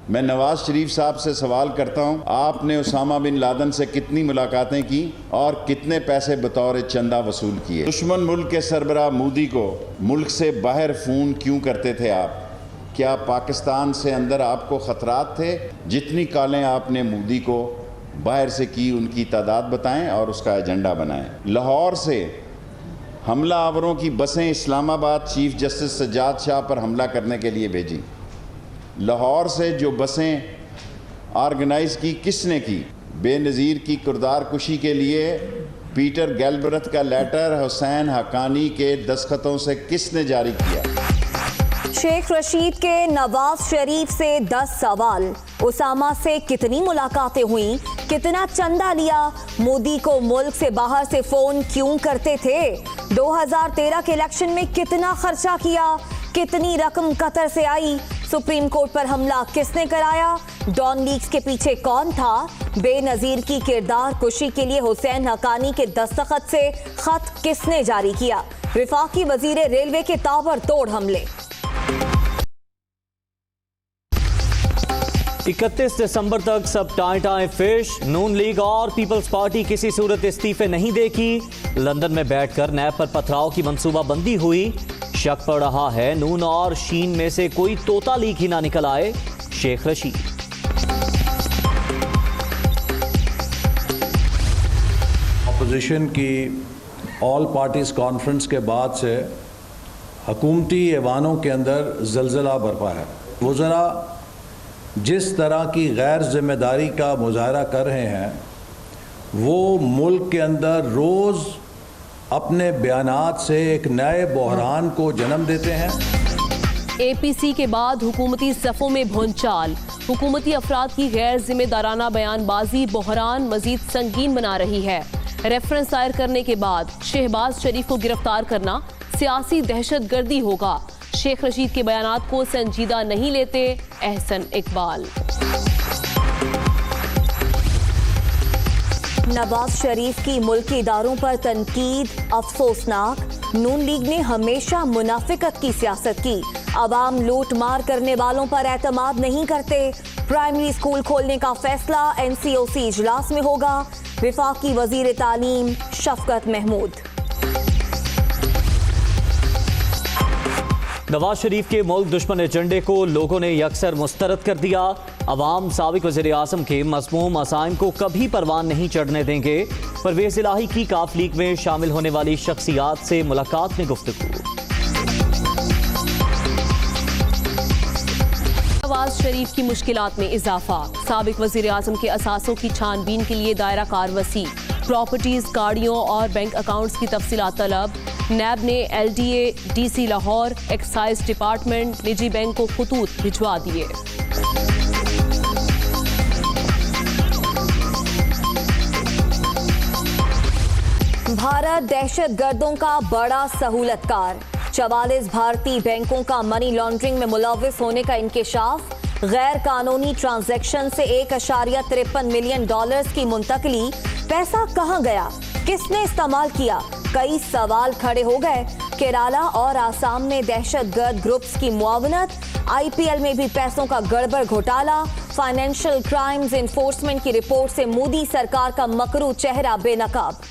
मैं नवाज शरीफ साहब से सवाल करता हूं, आपने उसामा बिन लादेन से कितनी मुलाकातें की और कितने पैसे बतौर चंदा वसूल किए? दुश्मन मुल्क के सरबराह मोदी को मुल्क से बाहर फ़ोन क्यों करते थे आप? क्या पाकिस्तान से अंदर आपको ख़तरात थे? जितनी कॉलें आपने मोदी को बाहर से की उनकी तादाद बताएं और उसका एजेंडा बनाएं। लाहौर से हमला आवरों की बसें इस्लामाबाद चीफ जस्टिस सज्जाद शाह पर हमला करने के लिए भेजी। लाहौर से जो बसें ऑर्गेनाइज़ की किसने की? बेनज़ीर की किरदार कुशी के लिए पीटर गैलब्रेथ का लेटर हुसैन हक्कानी के दस्तखतों से किसने जारी किया? शेख रशीद के नवाज शरीफ से 10 सवाल। उसामा से कितनी मुलाकातें हुई? कितना चंदा लिया? मोदी को मुल्क से बाहर से फोन क्यों करते थे? 2013 के इलेक्शन में कितना खर्चा किया? कितनी रकम कतर से आई? सुप्रीम कोर्ट पर हमला किसने कराया? डॉन लीक्स के पीछे कौन था? बेनजीर की किरदार कुशी के लिए हुसैन हक्कानी के दस्तखत से खत किसने जारी किया? वफाकी वजीर रेलवे के ताबड़तोड़ हमले। 31 दिसंबर तक सब टाएं टाएं फिश। नून लीग और पीपल्स पार्टी किसी सूरत इस्तीफे नहीं देगी। लंदन में बैठकर नैब पर पथराव की मंसूबाबंदी हुई। शक पड़ रहा है नून और शीन में से कोई तोता लीग ही ना निकल आए। शेख रशीद। अपोजिशन की ऑल पार्टीज कॉन्फ्रेंस के बाद से हुकूमती ऐवानों के अंदर जलजला बरपा है। वो ज़रा जिस तरह की गैर जिम्मेदारी का मुजाहरा कर रहे हैं, वो मुल्क के अंदर रोज़ अपने बयानात से एक नए बहरान को जन्म देते हैं। APC के बाद हुकूमती सफ़ों में भूंचाल। हुकूमती अफराद की गैर जिम्मेदाराना बयानबाजी बहरान मजीद संगीन बना रही है। रेफरेंस दायर करने के बाद शहबाज शरीफ को गिरफ्तार करना सियासी दहशतगर्दी होगा। शेख रशीद के बयानात को संजीदा नहीं लेते एहसन इकबाल। नवाज शरीफ की मुल्की इदारों पर तनकीद अफसोसनाक। नून लीग ने हमेशा मुनाफिकत की सियासत की। अवाम लूट मार करने वालों पर एतमाद नहीं करते। प्राइमरी स्कूल खोलने का फैसला NCOC इजलास में होगा। वफाकी वजीर तालीम शफकत महमूद। नवाज शरीफ के मुल्क दुश्मन एजेंडे को लोगों ने यकसर मुस्तरद कर दिया। अवाम साबिक वज़ीर आज़म के मज़मूम असाइम को कभी परवान नहीं चढ़ने देंगे। परवेज़ इलाही की काफ लीग में शामिल होने वाली शख्सियात से मुलाकात में गुफ्तगू। नवाज शरीफ की मुश्किलात में इजाफा। साबिक वज़ीर आज़म के असासों की छानबीन के लिए दायरा कार वसी। प्रॉपर्टीज, गाड़ियों और बैंक अकाउंट्स की तफसीलात तलब। नैब ने LDA, DC Lahore, excise department, निजी बैंक को खतूत भिजवा दिए। भारत दहशतगर्दों का बड़ा सहूलतकार। 44 भारतीय बैंकों का मनी लॉन्ड्रिंग में मुलव्विस होने का इंकिशाफ। गैर कानूनी ट्रांजैक्शन से $1.53 मिलियन की मुंतकली। पैसा कहां गया? किसने इस्तेमाल किया? कई सवाल खड़े हो गए। केरला और आसाम में दहशतगर्द ग्रुप्स की मुआवनत। IPL में भी पैसों का गड़बड़ घोटाला। फाइनेंशियल क्राइम्स एनफोर्समेंट की रिपोर्ट से मोदी सरकार का मकरू चेहरा बेनकाब।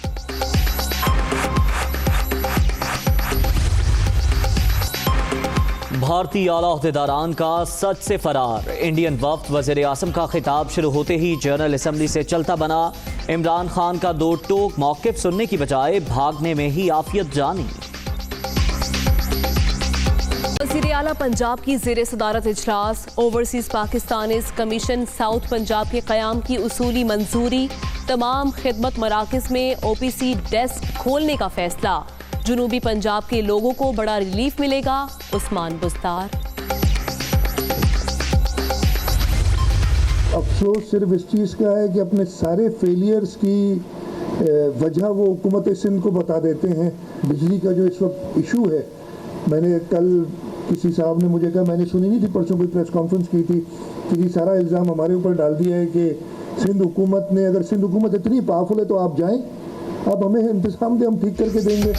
भारतीय आला अहदेदारान का सच से फरार। इंडियन वफ्द वज़ीर आज़म का खिताब शुरू होते ही जनरल असम्बली से चलता बना। इमरान खान का दो टोक मौक़िफ़ सुनने की बजाय भागने में ही आफियत जानी। वज़ीर आला पंजाब की ज़ेर सदारत इजलास। Overseas Pakistanis commission south Punjab के क़याम की उसूली मंजूरी। तमाम खिदमत मराकज़ में OPC डेस्क खोलने का फैसला। जुनूबी पंजाब के लोगों को बड़ा रिलीफ मिलेगा। उस्मान बुस्तार। अफसोस सिर्फ इस चीज़ का है कि अपने सारे फेलियर्स की वजह वो हुकूमत सिंध को बता देते हैं। बिजली का जो इस वक्त इशू है, मैंने कल किसी साहब ने मुझे कहा, मैंने सुनी नहीं थी, परसों कोई प्रेस कॉन्फ्रेंस की थी कि सारा इल्ज़ाम हमारे ऊपर डाल दिया है कि सिंध हुकूमत ने, अगर सिंध हुकूमत इतनी पावरफुल है तो आप जाएं, आप हमें इंतज़ाम दें, हम ठीक करके देंगे।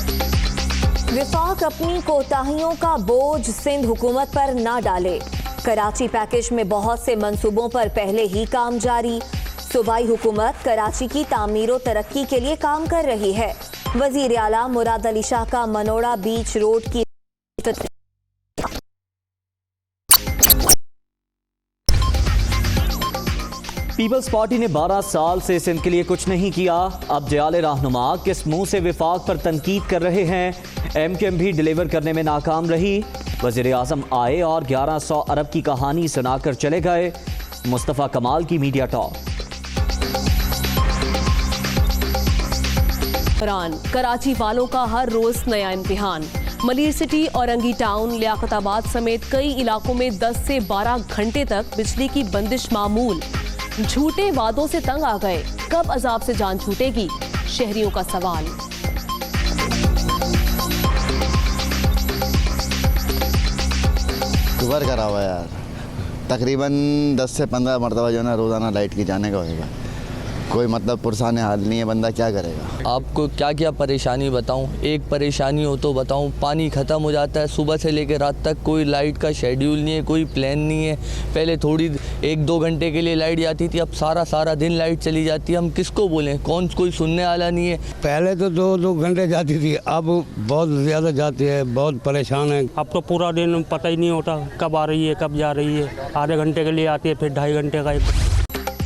विफाक अपनी कोताहियों का बोझ सिंध हुकूमत पर ना डाले। कराची पैकेज में बहुत से मंसूबों पर पहले ही काम जारी। सूबाई हुकूमत कराची की तामीर तरक्की के लिए काम कर रही है। वजीर आला मुराद अली शाह का मनोड़ा बीच रोड की पीपल्स पार्टी ने 12 साल से सिंध के लिए कुछ नहीं किया। अब जयाले रहनुमा किस मुंह से विफाक पर तनकीद कर रहे हैं। एमकेएम भी डिलीवर करने में नाकाम रही। वजीर आजम आए और 1100 अरब की कहानी सुनाकर चले गए। मुस्तफ़ा कमाल की मीडिया टॉक। कराची वालों का हर रोज नया इम्तिहान। मलिर सिटी, औरंगी टाउन, लियाकताबाद समेत कई इलाकों में 10 से 12 घंटे तक बिजली की बंदिश मामूल। झूठे वादों से तंग आ गए, कब अजाब से जान छूटेगी, शहरियों का सवाल। शुगर करा हुआ यार, तकरीबन 10 से 15 मरतबा जो है ना रोज़ाना लाइट की जाने का होगा। कोई मतलब पुरसाने हाल नहीं है, बंदा क्या करेगा। आपको क्या क्या परेशानी बताऊं, एक परेशानी हो तो बताऊं। पानी ख़त्म हो जाता है सुबह से लेकर रात तक, कोई लाइट का शेड्यूल नहीं है, कोई प्लान नहीं है। पहले थोड़ी 1-2 घंटे के लिए लाइट जाती थी, अब सारा दिन लाइट चली जाती है। हम किसको बोलें, कोई सुनने वाला नहीं है। पहले तो 2 घंटे जाती थी, अब बहुत ज़्यादा जाती है, बहुत परेशान है। अब तो पूरा दिन पता ही नहीं होता कब आ रही है कब जा रही है। आधे घंटे के लिए आती है, फिर 2.5 घंटे का।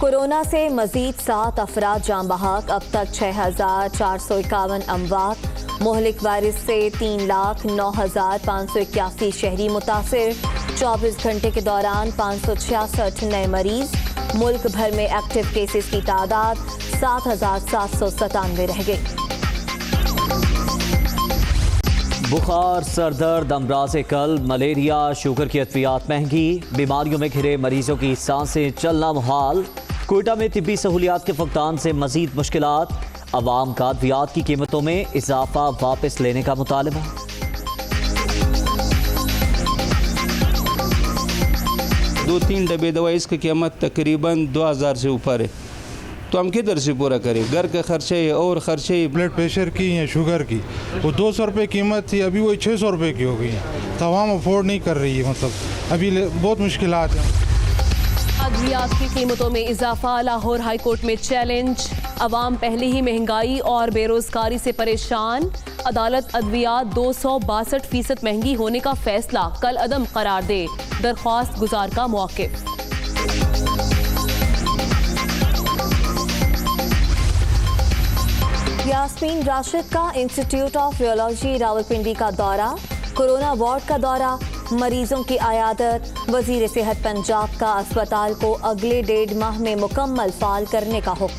कोरोना से मजीद 7 अफराद जाँ बहक, अब तक 6,451 अमवात। मोहलिक वायरस से 3,09,581 शहरी मुतासिर। 24 घंटे के दौरान 566 नए मरीज। मुल्क भर में एक्टिव केसेस की तादाद 7,797 रह गई। बुखार, सरदर्द, अमराज़े कल्ब, मलेरिया, शुगर की अद्वियात महंगी। बीमारियों में घिरे मरीजों की सांसें चलना मुहाल। कोयटा में तिब्बी सहूलियात के फकदान से मजीद मुश्किलात। अवाम का अद्वियात की कीमतों में इजाफा वापस लेने का मुतालबा। 2-3 डब्बे दवा इसकी कीमत तकरीबन 2000 से ऊपर है, तो हम किधर से पूरा करें। घर के खर्चे और खर्चे। ब्लड प्रेशर की या शुगर की वो 200 रुपये कीमत थी, अभी वही 600 रुपये की हो गई है। तो हम अफोर्ड नहीं कर रही है, मतलब अभी बहुत मुश्किलात हैं। अद्वियात की कीमतों में इजाफा, लाहौर हाई कोर्ट में चैलेंज। अवाम पहले ही महंगाई और बेरोजगारी से परेशान। अदालत अद्वियात 262% महंगी होने का फैसला कल अदम करार दे। दरख्वास्त गुजार का मौक़िफ़। यास्मीन राशिद का इंस्टीट्यूट ऑफ रियोलॉजी रावलपिंडी का दौरा। कोरोना वार्ड का दौरा, मरीजों की आयादत। वजीर सेहत पंजाब का अस्पताल को अगले 1.5 माह में मुकम्मल फाल करने का हुक्म।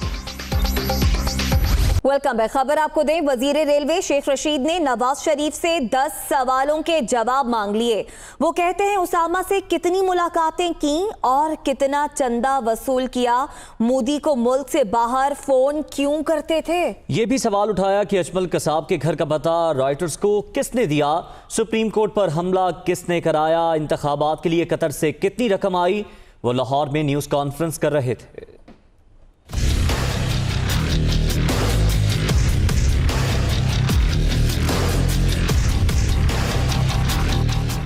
Welcome back. खबर आपको दें, वजीर रेलवे शेख रशीद ने नवाज शरीफ से 10 सवालों के जवाब मांग लिए। वो कहते हैं उसामा से कितनी मुलाकातें की और कितना चंदा वसूल किया, मोदी को मुल्क से बाहर फोन क्यों करते थे। ये भी सवाल उठाया कि अजमल कसाब के घर का पता रॉयटर्स को किसने दिया, सुप्रीम कोर्ट पर हमला किसने कराया, इंतखाबात के लिए कतर से कितनी रकम आई। वो लाहौर में न्यूज़ कॉन्फ्रेंस कर रहे थे।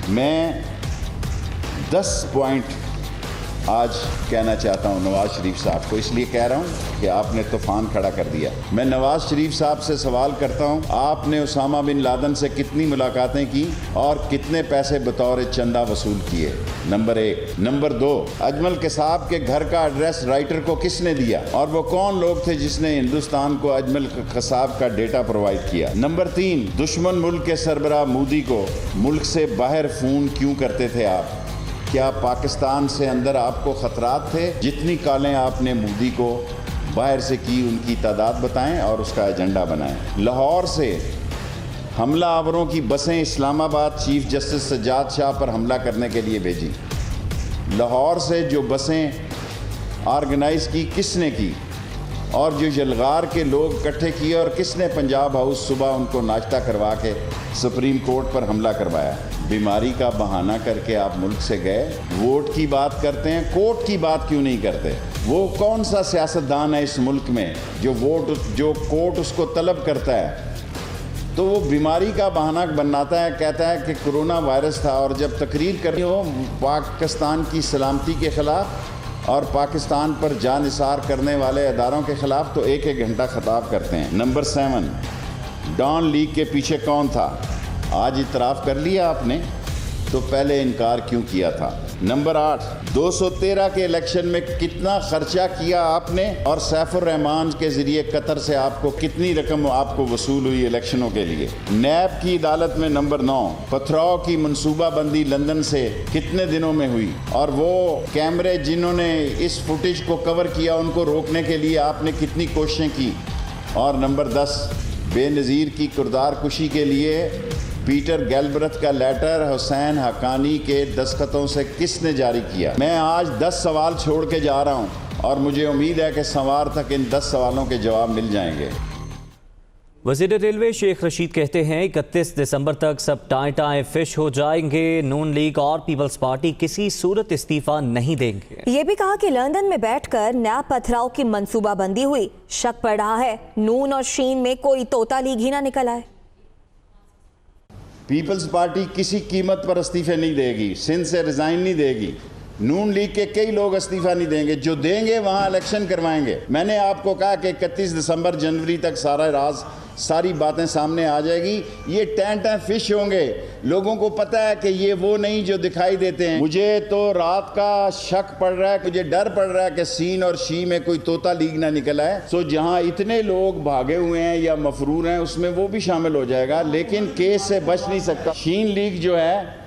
मैं 10 पॉइंट आज कहना चाहता हूं नवाज शरीफ साहब को, इसलिए कह रहा हूं कि आपने तूफान खड़ा कर दिया। मैं नवाज शरीफ साहब से सवाल करता हूं, आपने उसामा बिन लादन से कितनी मुलाकातें की और कितने पैसे बतौर चंदा वसूल किए, नंबर 1। नंबर 2, अजमल कसाब के घर का एड्रेस राइटर को किसने दिया और वो कौन लोग थे जिसने हिंदुस्तान को अजमल कसाब का डेटा प्रोवाइड किया। नंबर 3, दुश्मन मुल्क के सरबराह मोदी को मुल्क से बाहर फोन क्यों करते थे आप। क्या पाकिस्तान से अंदर आपको खतरात थे। जितनी कॉलें आपने मोदी को बाहर से की उनकी तादाद बताएं और उसका एजेंडा बनाएं। लाहौर से हमला आवरों की बसें इस्लामाबाद चीफ जस्टिस सज्जाद शाह पर हमला करने के लिए भेजी। लाहौर से जो बसें ऑर्गेनाइज़ की किसने की और जो यलगार के लोग इकट्ठे किए और किसने पंजाब हाउस सुबह उनको नाश्ता करवा के सुप्रीम कोर्ट पर हमला करवाया। बीमारी का बहाना करके आप मुल्क से गए। वोट की बात करते हैं, कोर्ट की बात क्यों नहीं करते। वो कौन सा सियासतदान है इस मुल्क में जो कोर्ट उसको तलब करता है तो वो बीमारी का बहाना बनाता है, कहता है कि कोरोना वायरस था। और जब तकरीर करनी हो पाकिस्तान की सलामती के ख़िलाफ़ और पाकिस्तान पर जानिसार करने वाले अदारों के ख़िलाफ़ तो एक एक घंटा ख़िताब करते हैं। नंबर 7, डॉन लीग के पीछे कौन था? आज इतराफ़ कर लिया आपने, तो पहले इनकार क्यों किया था? नंबर 8, 213 के इलेक्शन में कितना खर्चा किया आपने और सैफुर रहमान के ज़रिए कतर से आपको कितनी रकम आपको वसूल हुई इलेक्शनों के लिए? नैब की अदालत में नंबर 9, पथराव की मनसूबाबंदी लंदन से कितने दिनों में हुई और वो कैमरे जिन्होंने इस फुटेज को कवर किया उनको रोकने के लिए आपने कितनी कोशिशें की? और नंबर 10, बेनज़ीर की किरदार कुशी के लिए पीटर गैलब्रेथ का लेटर हुसैन हक्कानी के दस्तखतों से किसने जारी किया? मैं आज 10 सवाल छोड़ के जा रहा हूं और मुझे उम्मीद है कि सोमवार तक इन 10 सवालों के जवाब मिल जाएंगे। वज़ीर रेलवे शेख रशीद कहते हैं 31 दिसंबर तक सब टाएं फिश हो जाएंगे। नून लीग और पीपल्स पार्टी किसी सूरत इस्तीफा नहीं देंगे। ये भी कहा कि लंदन में बैठकर नैब पथराव की मंसूबाबंदी हुई। शक पड़ रहा है नून और शीन में कोई तोता लीग ही ना निकल आए। पीपल्स पार्टी किसी कीमत पर इस्तीफे नहीं देगी, सिंध से रिज़ाइन नहीं देगी। नून लीग के कई लोग इस्तीफा नहीं देंगे, जो देंगे वहाँ इलेक्शन करवाएंगे। मैंने आपको कहा कि 31 दिसंबर जनवरी तक सारा राज, सारी बातें सामने आ जाएगी। ये टैं फिश होंगे, लोगों को पता है कि ये वो नहीं जो दिखाई देते हैं। मुझे तो रात का शक पड़ रहा है, मुझे डर पड़ रहा है कि सीन और शी में कोई तोता लीग ना निकल आए। सो जहाँ इतने लोग भागे हुए हैं या मफरूर हैं उसमें वो भी शामिल हो जाएगा, लेकिन केस से बच नहीं सकता। शीन लीग जो है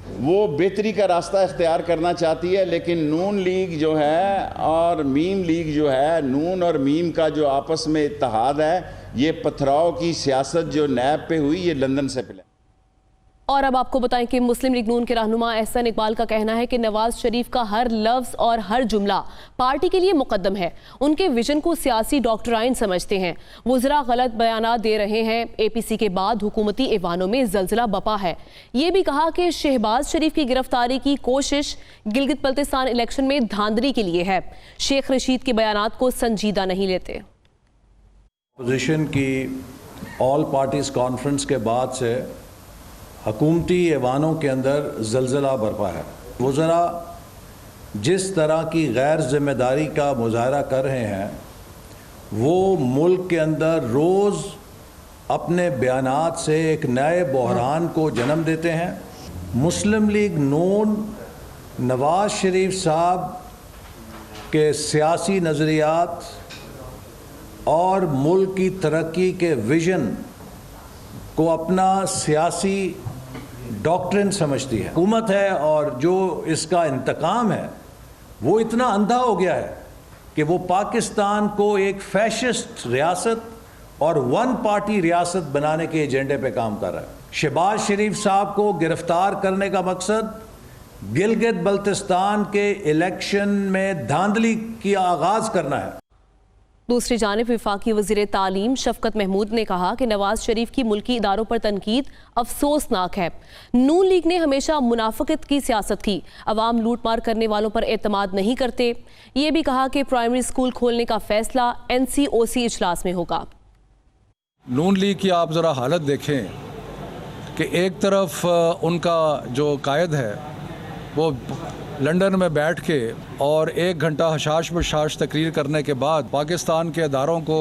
वो बेहतरी का रास्ता इख्तियार करना चाहती है, लेकिन नून लीग जो है और मीम लीग जो है, नून और मीम का जो आपस में इत्तेहाद है, ये पथराव की सियासत जो नैब पे हुई ये लंदन से पहले। और अब आपको बताएं कि मुस्लिम लीग नून के रहनुमा एहसन इकबाल का कहना है कि नवाज शरीफ का हर लफ्ज और हर जुमला पार्टी के लिए मुकद्दम है। उनके विजन को सियासी डॉक्टराइन समझते हैं। वो जरा गलत बयानात दे रहे हैं। एपीसी के बाद हुकूमती ऐवानों में जलजला बपा है। ये भी कहा कि शहबाज शरीफ की गिरफ्तारी की कोशिश गिलगित बल्तिस्तान इलेक्शन में धांधली के लिए है। शेख रशीद के बयानात को संजीदा नहीं लेते। अपोजिशन की ऑल पार्टीज कॉन्फ्रेंस के बाद से हुकूमती ऐवानों के अंदर जलजला बरपा है। वो ज़रा जिस तरह की गैर ज़िम्मेदारी का मुजाहरा कर रहे हैं, वो मुल्क के अंदर रोज़ अपने बयानात से एक नए बहरान को जन्म देते हैं। मुस्लिम लीग नून नवाज शरीफ साहब के सियासी नज़रियात और मुल्क की तरक्की के विजन को अपना सियासी डॉक्ट्रिन समझती है। हुकूमत है और जो इसका इंतकाम है वो इतना अंधा हो गया है कि वो पाकिस्तान को एक फैशिस्ट रियासत और वन पार्टी रियासत बनाने के एजेंडे पे काम कर रहा है। शहबाज शरीफ साहब को गिरफ्तार करने का मकसद गिलगित बल्तिस्तान के इलेक्शन में धांधली की आगाज करना है। दूसरी जानिब वफाकी वज़ीर तालीम शफकत महमूद ने कहा कि नवाज शरीफ की मुल्की इदारों पर तनकीद अफसोसनाक है। नून लीग ने हमेशा मुनाफिकत की सियासत की, अवाम लूट मार करने वालों पर एतमाद नहीं करते। ये भी कहा कि प्राइमरी स्कूल खोलने का फैसला NCOC इजलास में होगा। नून लीग की आप ज़रा हालत देखें कि एक तरफ उनका जो कायद है वो लंदन में बैठ के और 1 घंटा हशाश बशाश तकरीर करने के बाद पाकिस्तान के अदारों को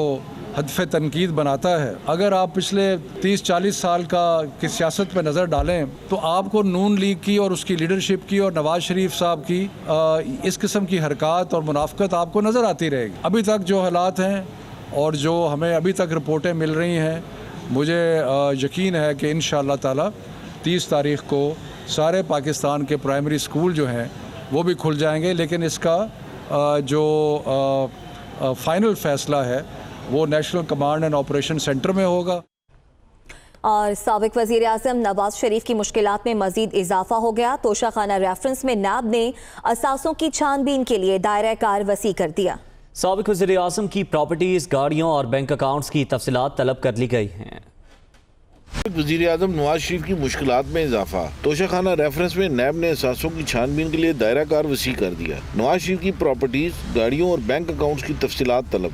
हदफ तनकीद बनाता है। अगर आप पिछले 30-40 साल की सियासत पे नज़र डालें तो आपको नून लीग की और उसकी लीडरशिप की और नवाज शरीफ साहब की इस किस्म की हरकत और मुनाफिकत आपको नज़र आती रहेगी। अभी तक जो हालात हैं और जो हमें अभी तक रिपोर्टें मिल रही हैं, मुझे यकीन है कि इंशाअल्लाह ताला 30 तारीख़ को सारे पाकिस्तान के प्राइमरी स्कूल जो हैं वो भी खुल जाएंगे। लेकिन इसका जो फाइनल फैसला है वो national command and operation centre में होगा। और साबिक वज़ीर आज़म नवाज शरीफ की मुश्किलात में मजीद इजाफा हो गया। तोशाखाना रेफरेंस में नैब ने असासों की छानबीन के लिए दायरा कार वसी कर दिया। साबिक वज़ीर आज़म की प्रॉपर्टीज, गाड़ियों और बैंक अकाउंट्स की तफसीलात तलब कर ली गई हैं। वज़ीर आज़म नवाज शरीफ की मुश्किलात में इजाफा। तोशाखाना रेफरेंस में नैब ने असासों की छानबीन के लिए दायरा कार वसी कर दिया। नवाज शरीफ की प्रॉपर्टीज, गाड़ियों और बैंक अकाउंट्स की तफसीलात तलब।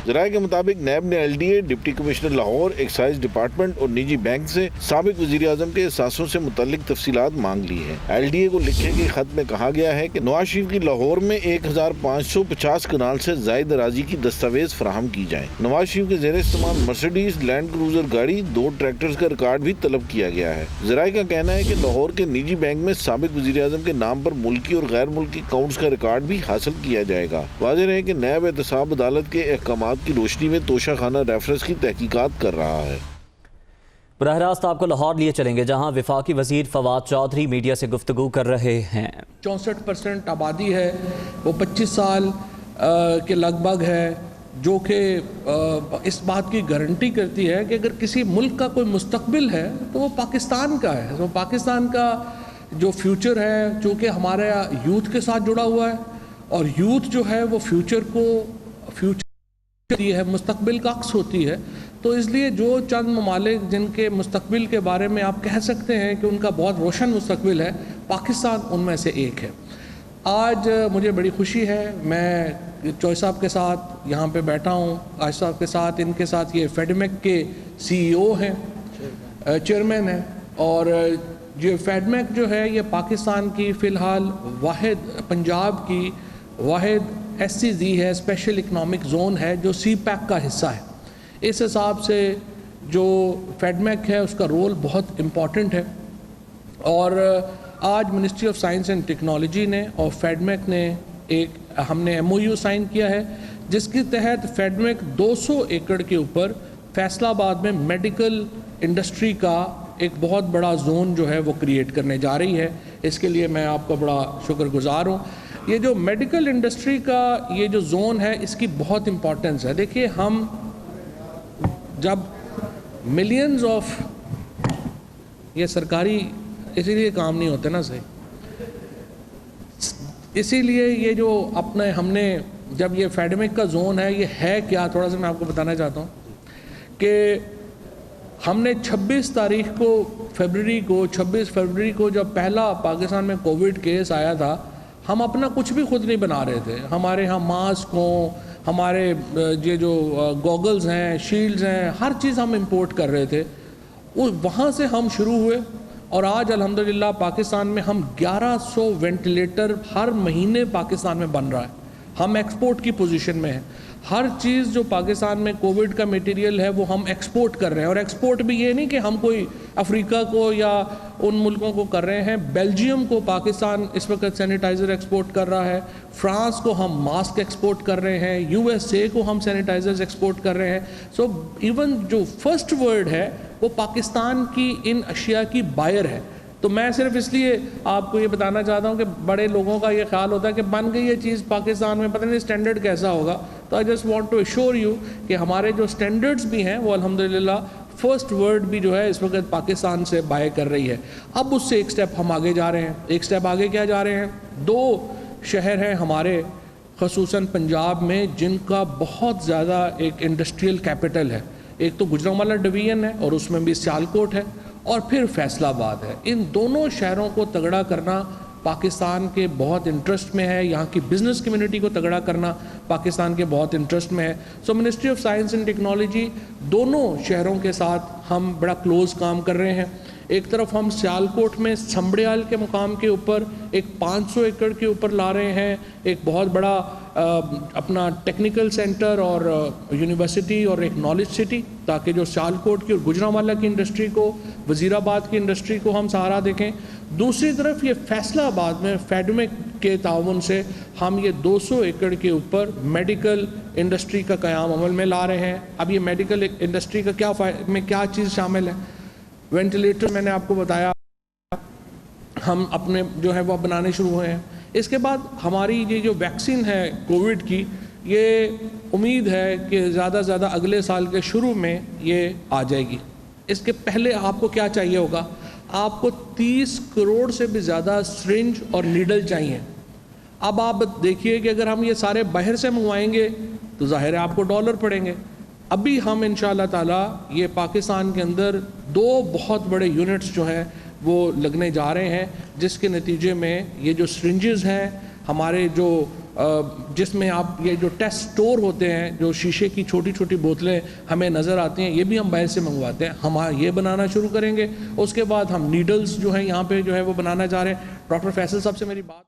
जराये के मुताबिक नैब ने LDA, deputy commissioner Lahore, excise department और निजी बैंक से साबिक वजीर आजम के एहसासों से मुतल्लिक तफसीलात मांग ली है। LDA को लिखे गए खत में कहा गया है कि नवाज शरीफ की लाहौर में 1550 कनाल से जायद अराजी की दस्तावेज फराहम की जाए। नवाज शरीफ के जेर इस्तेमाल मर्सिडीज लैंड क्रूजर गाड़ी, 2 ट्रैक्टर्स का रिकॉर्ड भी तलब किया गया है। जराये का कहना है कि लाहौर के निजी बैंक में साबिक वजीर आजम के नाम पर मुल्की और गैर मुल्की अकाउंट्स का रिकॉर्ड भी हासिल किया जाएगा। वाज़ेह है कि नैब एहतसाब अदालत के अहकामात की रोशनी में तोशा खाना रेफरेंस की तहकीकात कर रहा है। बराह रास्त आपको लाहौर लिए चलेंगे, जहां वफाकी वजीर फवाद चौधरी मीडिया से गुफ्तगू कर रहे हैं। 64% आबादी है, वो 25 साल के लगभग है, जो कि इस बात की गारंटी करती है कि अगर किसी मुल्क का कोई मुस्तकबिल है तो वो पाकिस्तान का है। तो पाकिस्तान का जो फ्यूचर है, चूँकि हमारे यूथ के साथ जुड़ा हुआ है, और यूथ जो है वो फ्यूचर है, मुस्तकबिल का अक्स होती है। तो इसलिए जो चंद ममालिक जिनके मुस्तकबिल के बारे में आप कह सकते हैं कि उनका बहुत रोशन मुस्तकबिल है, पाकिस्तान उनमें से एक है। आज मुझे बड़ी खुशी है, मैं चौधरी साहब के साथ यहाँ पे बैठा हूँ, आज साहब के साथ, इनके साथ ये फेडमेक के CEO हैं, चेयरमैन हैं, और जो फेडमेक जो है ये पाकिस्तान की फ़िलहाल वाहिद, पंजाब की वाहिद SEZ है, स्पेशल इकनॉमिक जोन है, जो CPEC का हिस्सा है। इस हिसाब से जो फेडमेक है उसका रोल बहुत इम्पॉर्टेंट है। और आज ministry of science and technology ने और फेडमेक ने हमने MOU साइन किया है, जिसके तहत फेडमेक 200 एकड़ के ऊपर फैसलाबाद में मेडिकल इंडस्ट्री का एक बहुत बड़ा जोन जो है वो क्रिएट करने जा रही है। इसके लिए मैं आपका बड़ा शुक्रगुजार हूँ। ये जो मेडिकल इंडस्ट्री का ये जो जोन है, इसकी बहुत इम्पोर्टेंस है। देखिए, हम जब मिलियंस ऑफ, ये सरकारी इसीलिए काम नहीं होते ना सही, इसीलिए ये जो हमने जब ये फेडमिक का जोन है, ये है क्या, थोड़ा सा मैं आपको बताना चाहता हूँ कि हमने 26 फरवरी को जब पहला पाकिस्तान में कोविड केस आया था, हम अपना कुछ भी खुद नहीं बना रहे थे। हमारे यहाँ मास्क हों, हमारे ये जो गॉगल्स हैं, शील्ड्स हैं, हर चीज़ हम इंपोर्ट कर रहे थे। वहाँ से हम शुरू हुए और आज अल्हम्दुलिल्लाह पाकिस्तान में हम 1100 वेंटिलेटर हर महीने पाकिस्तान में बन रहा है। हम एक्सपोर्ट की पोजीशन में हैं। हर चीज़ जो पाकिस्तान में कोविड का मटेरियल है वो हम एक्सपोर्ट कर रहे हैं। और एक्सपोर्ट भी ये नहीं कि हम कोई अफ्रीका को या उन मुल्कों को कर रहे हैं। बेल्जियम को पाकिस्तान इस वक्त सैनिटाइज़र एक्सपोर्ट कर रहा है, फ्रांस को हम मास्क एक्सपोर्ट कर रहे हैं, USA को हम सैनिटाइज़र्स एक्सपोर्ट कर रहे हैं। सो इवन जो फर्स्ट वर्ल्ड है वो पाकिस्तान की इन अशिया की बायर है। तो मैं सिर्फ इसलिए आपको ये बताना चाहता हूँ कि बड़े लोगों का ये ख्याल होता है कि बन गई ये चीज़ पाकिस्तान में, पता नहीं स्टैंडर्ड कैसा होगा। तो I just want to assure you कि हमारे जो स्टैंडर्ड्स भी हैं वो अल्हम्दुलिल्लाह फर्स्ट वर्ल्ड भी जो है इस वक्त पाकिस्तान से बाय कर रही है। अब उससे एक स्टेप हम आगे जा रहे हैं। एक स्टेप आगे क्या जा रहे हैं, 2 शहर हैं हमारे ख़ुसूसन पंजाब में जिनका बहुत ज़्यादा एक इंडस्ट्रियल कैपिटल है। एक तो गुजरांवाला डिवीज़न है और उसमें भी सियालकोट है, और फिर फैसलाबाद है। इन दोनों शहरों को तगड़ा करना पाकिस्तान के बहुत इंटरेस्ट में है। यहाँ की बिज़नेस कम्युनिटी को तगड़ा करना पाकिस्तान के बहुत इंटरेस्ट में है। सो ministry of science and technology दोनों शहरों के साथ हम बड़ा क्लोज काम कर रहे हैं। एक तरफ हम सियालकोट में संबड़ियाल के मुकाम के ऊपर एक 500 एकड़ के ऊपर ला रहे हैं एक बहुत बड़ा अपना टेक्निकल सेंटर और यूनिवर्सिटी और एक नॉलेज सिटी, ताकि जो सियालकोट की और गुजरांवाला की इंडस्ट्री को, वज़ीराबाद की इंडस्ट्री को हम सहारा देखें। दूसरी तरफ ये फैसलाबाद में फेडमिक के ताउन से हम ये 200 एकड़ के ऊपर मेडिकल इंडस्ट्री का क़याम अमल में ला रहे हैं। अब ये मेडिकल इंडस्ट्री का क्या चीज़ शामिल है, वेंटिलेटर मैंने आपको बताया हम अपने जो है वो बनाने शुरू हुए हैं। इसके बाद हमारी ये जो वैक्सीन है कोविड की, ये उम्मीद है कि ज़्यादा से ज़्यादा अगले साल के शुरू में ये आ जाएगी। इसके पहले आपको क्या चाहिए होगा, आपको 30 करोड़ से भी ज़्यादा सिरिंज और नीडल चाहिए। अब आप देखिए कि अगर हम ये सारे बाहर से मंगवाएंगे तो ज़ाहिर है आपको डॉलर पड़ेंगे। अभी हम इंशाअल्लाह ताला ये पाकिस्तान के अंदर 2 बहुत बड़े यूनिट्स जो हैं वो लगने जा रहे हैं, जिसके नतीजे में ये जो सिरिंजेस हैं, हमारे जो जिसमें आप ये जो टेस्ट स्टोर होते हैं, जो शीशे की छोटी छोटी बोतलें हमें नज़र आती हैं, ये भी हम बाहर से मंगवाते हैं। हम ये बनाना शुरू करेंगे। उसके बाद हम नीडल्स जो है यहाँ पे जो है वो बनाना चाह रहे हैं। डॉक्टर फैसल साहब से मेरी बात